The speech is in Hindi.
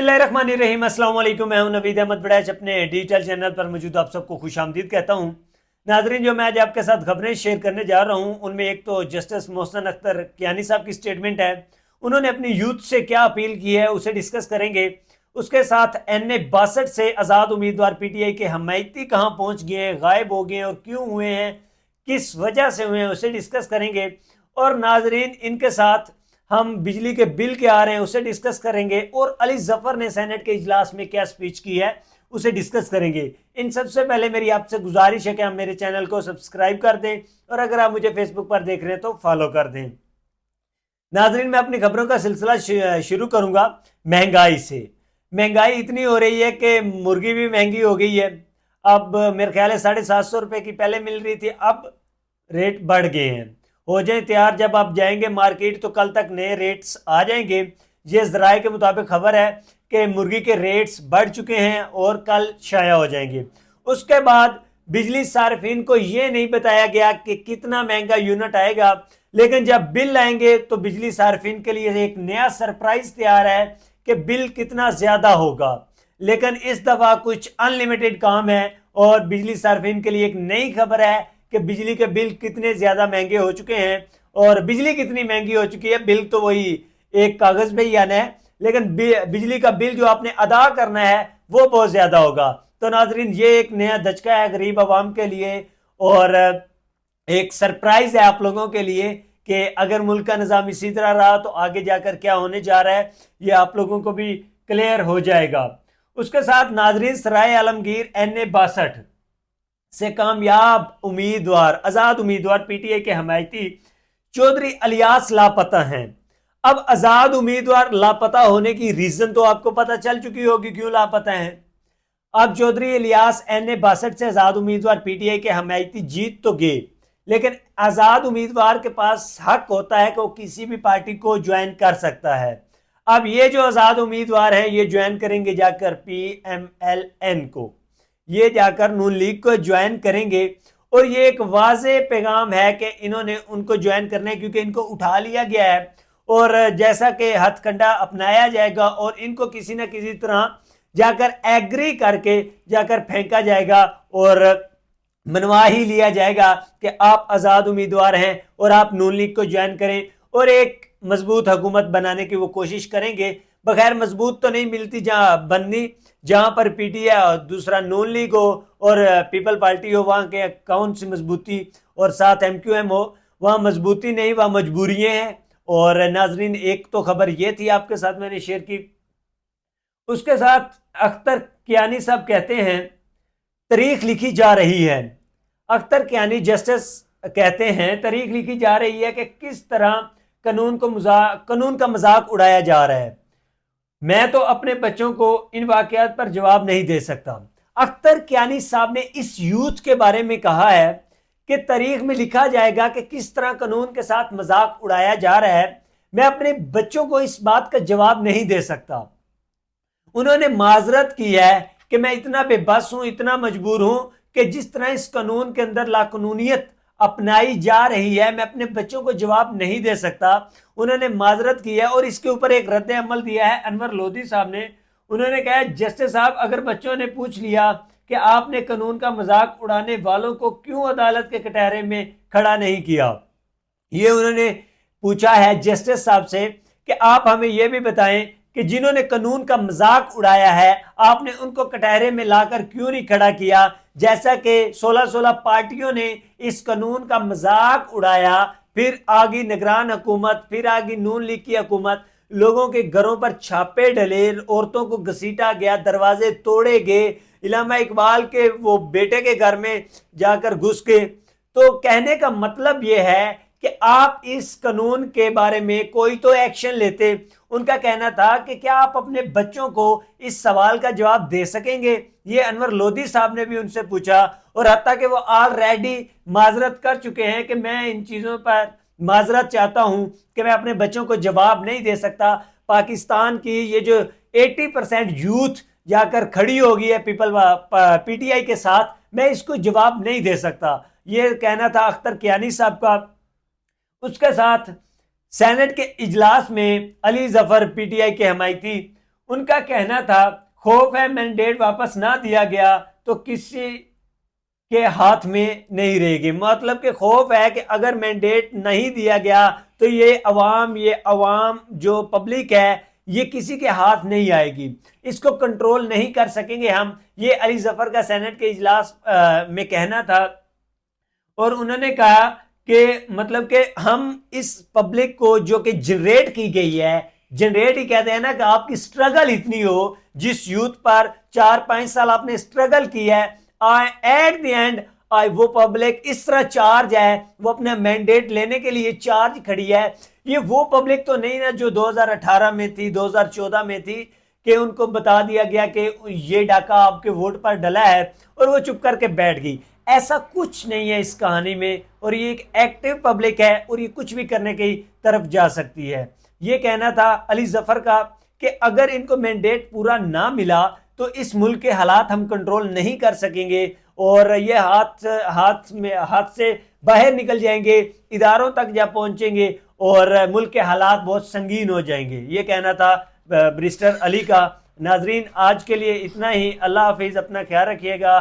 बिस्मिल्लाहिर्रहमानिर्रहीम। अस्सलाम वालेकुम। मैं हूं नवीद अहमद बड़ैच, अपने डिजिटल चैनल पर मौजूद आप सबको खुशामदीद कहता हूं। नाजरीन, जो मैं आज आपके साथ खबरें शेयर करने जा रहा हूं उनमें एक तो जस्टिस मोहसिन अख्तर कियानी साहब की स्टेटमेंट है। उन्होंने अपनी यूथ से क्या अपील की है उसे डिस्कस करेंगे। उसके साथ NA-62 से आज़ाद उम्मीदवार PTI के हमायती कहां पहुंच गए हैं, गायब हो गए हैं और क्यों हुए हैं, किस वजह से हुए हैं, उसे डिस्कस करेंगे। और नाजरीन, इनके साथ हम बिजली के बिल के आ रहे हैं उसे डिस्कस करेंगे और अली जफर ने सेनेट के इजलास में क्या स्पीच की है उसे डिस्कस करेंगे। इन सबसे पहले मेरी आपसे गुजारिश है कि आप मेरे चैनल को सब्सक्राइब कर दें और अगर आप मुझे फेसबुक पर देख रहे हैं तो फॉलो कर दें। नाजरीन, मैं अपनी खबरों का सिलसिला शुरू करूंगा महंगाई से। महंगाई इतनी हो रही है कि मुर्गी भी महंगी हो गई है। अब मेरे ख्याल है 750 रुपए की पहले मिल रही थी, अब रेट बढ़ गए हैं। हो जाए तैयार, जब आप जाएंगे मार्केट तो कल तक नए रेट्स आ जाएंगे। ये जराए के मुताबिक खबर है कि मुर्गी के रेट्स बढ़ चुके हैं और कल शाया हो जाएंगे। उसके बाद बिजली सार्फिन को ये नहीं बताया गया कि कितना महंगा यूनिट आएगा, लेकिन जब बिल आएंगे तो बिजली सार्फिन के लिए एक नया सरप्राइज तैयार है कि बिल कितना ज्यादा होगा। लेकिन इस दफा कुछ अनलिमिटेड काम है और बिजली सार्फिन के लिए एक नई खबर है कि बिजली के बिल कितने ज्यादा महंगे हो चुके हैं। और बिजली कितनी महंगी हो चुकी है, बिल तो वही एक कागज पे ही आना है, लेकिन बिजली का बिल जो आपने अदा करना है वो बहुत ज्यादा होगा। तो नाजरीन, ये एक नया धचका है गरीब आवाम के लिए और एक सरप्राइज है आप लोगों के लिए कि अगर मुल्क का निज़ाम इसी तरह रहा तो आगे जाकर क्या होने जा रहा है ये आप लोगों को भी क्लियर हो जाएगा। उसके साथ नाजरीन, सराय आलमगीर NA-62 से कामयाब उम्मीदवार, आजाद उम्मीदवार PTI के हमायती चौधरी इलियास लापता हैं। अब आजाद उम्मीदवार लापता होने की रीजन तो आपको पता चल चुकी होगी क्यों लापता हैं। अब चौधरी इलियास NA-62 से आजाद उम्मीदवार PTI के हमायती जीत तो गए, लेकिन आजाद उम्मीदवार के पास हक होता है कि वो किसी भी पार्टी को ज्वाइन कर सकता है। अब ये जो आजाद उम्मीदवार हैं ये ज्वाइन करेंगे जाकर PMLN को, ये जाकर नून लीग को ज्वाइन करेंगे। और ये एक वाजे पैगाम है कि इन्होंने उनको ज्वाइन करना है क्योंकि इनको उठा लिया गया है और जैसा कि हथकंडा अपनाया जाएगा और इनको किसी ना किसी तरह जाकर एग्री करके जाकर फेंका जाएगा और मनवा ही लिया जाएगा कि आप आजाद उम्मीदवार हैं और आप नून लीग को ज्वाइन करें और एक मजबूत हुकूमत बनाने की वो कोशिश करेंगे। बगैर मजबूत तो नहीं मिलती जहां बननी, जहां पर PTI और दूसरा नून लीग हो और पीपल पार्टी हो, वहां के कौन सी मजबूती, और साथ MQM हो, वहां मजबूती नहीं, वहां मजबूरियां हैं। और नाजरीन, एक तो खबर ये थी आपके साथ मैंने शेयर की। उसके साथ अख्तर कियानी साहब कहते हैं तारीख लिखी जा रही है। अख्तर कियानी जस्टिस कहते हैं तारीख लिखी जा रही है कि किस तरह कानून का मजाक उड़ाया जा रहा है। मैं तो अपने बच्चों को इन वाकयात पर जवाब नहीं दे सकता। अख्तर कियानी साहब ने इस यूथ के बारे में कहा है कि तारीख में लिखा जाएगा कि किस तरह कानून के साथ मजाक उड़ाया जा रहा है। मैं अपने बच्चों को इस बात का जवाब नहीं दे सकता। उन्होंने माजरत की है कि मैं इतना बेबस हूं, इतना मजबूर हूं कि जिस तरह इस कानून के अंदर लाकानूनियत अपनाई जा रही है मैं अपने बच्चों को जवाब नहीं दे सकता। उन्होंने माजरत की है और इसके ऊपर एक रद्द अमल दिया है अनवर लोधी साहब ने। उन्होंने कहा जस्टिस साहब, अगर बच्चों ने पूछ लिया कि आपने कानून का मजाक उड़ाने वालों को क्यों अदालत के कटहरे में खड़ा नहीं किया, ये उन्होंने पूछा है जस्टिस साहब से कि आप हमें यह भी बताएं कि जिन्होंने कानून का मजाक उड़ाया है आपने उनको कटहरे में लाकर क्यों नहीं खड़ा किया। जैसा कि 16-16 पार्टियों ने इस कानून का मजाक उड़ाया, फिर आगे निगरान हुकूमत, फिर आगे नून लीग की हुकूमत, लोगों के घरों पर छापे डले, औरतों को घसीटा गया, दरवाजे तोड़े गए, इलामा इकबाल के वो बेटे के घर में जाकर घुस गए। तो कहने का मतलब यह है कि आप इस कानून के बारे में कोई तो एक्शन लेते। उनका कहना था कि क्या आप अपने बच्चों को इस सवाल का जवाब दे सकेंगे, ये अनवर लोधी साहब ने भी उनसे पूछा। और हत्ता कि वो ऑलरेडी माजरत कर चुके हैं कि मैं इन चीज़ों पर माजरत चाहता हूं कि मैं अपने बच्चों को जवाब नहीं दे सकता। पाकिस्तान की ये जो 80% यूथ जाकर खड़ी होगी है PTI के साथ, मैं इसको जवाब नहीं दे सकता, ये कहना था अख्तर कियानी साहब का। उसके साथ सेनेट के इजलास में अली जफर PTI के हमायती, उनका कहना था खौफ है मैंडेट वापस ना दिया गया तो किसी के हाथ में नहीं रहेगी। मतलब कि खौफ है कि अगर मैंडेट नहीं दिया गया तो ये अवाम जो पब्लिक है ये किसी के हाथ नहीं आएगी, इसको कंट्रोल नहीं कर सकेंगे हम। ये अली जफर का सेनेट के इजलास में कहना था। और उन्होंने कहा कि मतलब कि हम इस पब्लिक को जो कि जनरेट की गई है, जनरेट ही कहते हैं ना कि आपकी स्ट्रगल इतनी हो, जिस यूथ पर 4-5 साल आपने स्ट्रगल किया है, एट द एंड वो पब्लिक इस तरह चार्ज है, वो अपने मैंडेट लेने के लिए चार्ज खड़ी है। ये वो पब्लिक तो नहीं ना जो 2018 में थी, 2014 में थी, कि उनको बता दिया गया कि ये डाका आपके वोट पर डला है और वो चुप करके बैठ गई। ऐसा कुछ नहीं है इस कहानी में, और ये एक एक्टिव पब्लिक है और ये कुछ भी करने की तरफ जा सकती है। ये कहना था अली जफर का कि अगर इनको मैंडेट पूरा ना मिला तो इस मुल्क के हालात हम कंट्रोल नहीं कर सकेंगे और ये हाथ से बाहर निकल जाएंगे, इदारों तक जा पहुंचेंगे और मुल्क के हालात बहुत संगीन हो जाएंगे। ये कहना था बैरिस्टर अली का। नाजरीन, आज के लिए इतना ही। अल्लाह हाफिज, अपना ख्याल रखिएगा।